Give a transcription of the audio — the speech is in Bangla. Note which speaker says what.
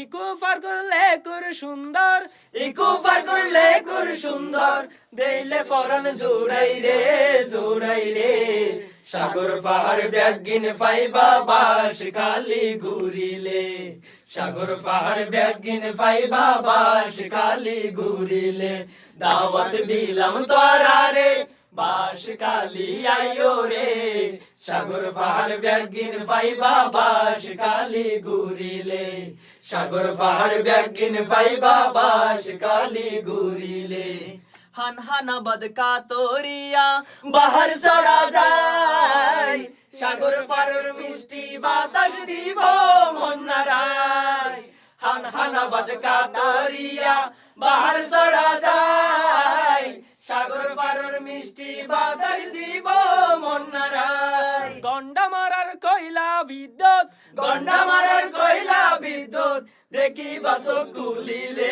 Speaker 1: ইকু পার করলে কুর সুন্দর,
Speaker 2: ইকু পার করলে কুর সুন্দর, দেইলে ফরান জোড়াই রে জোড়াই রে। সাগর পাহাড় ব্যাগিন পাইবা বাস খালি ঘুরিলে, সাগর পাহাড় ব্যাগিন পাইবা বাস খালি ঘুরিলে। দাওয়াত দিলাম তোরা রে বাস খালি আইও রে, সাগর পাহাড় ব্যাগিন পাইবা বাস খালি ঘুরিলে, সাগর পাহাড় ব্যাগিন পাইবা বাস খালি ঘুরিলে। হানহানাবাদ কাতরিয়া বাহার চড়া যায়, সাগর পারের মিষ্টি বাতাস দিব মন নাড়ায়। হানহানাবাদ কাতরিয়া বাহার চড়া যায়, সাগর পারের মিষ্টি বাতাস দিব মন নাড়ায়।
Speaker 1: গন্ডা মারার কয়লা বিদ্যুৎ,
Speaker 2: গন্ডা মারার কয়লা বিদ্যুৎ, দেখি বাসক খুলিলে।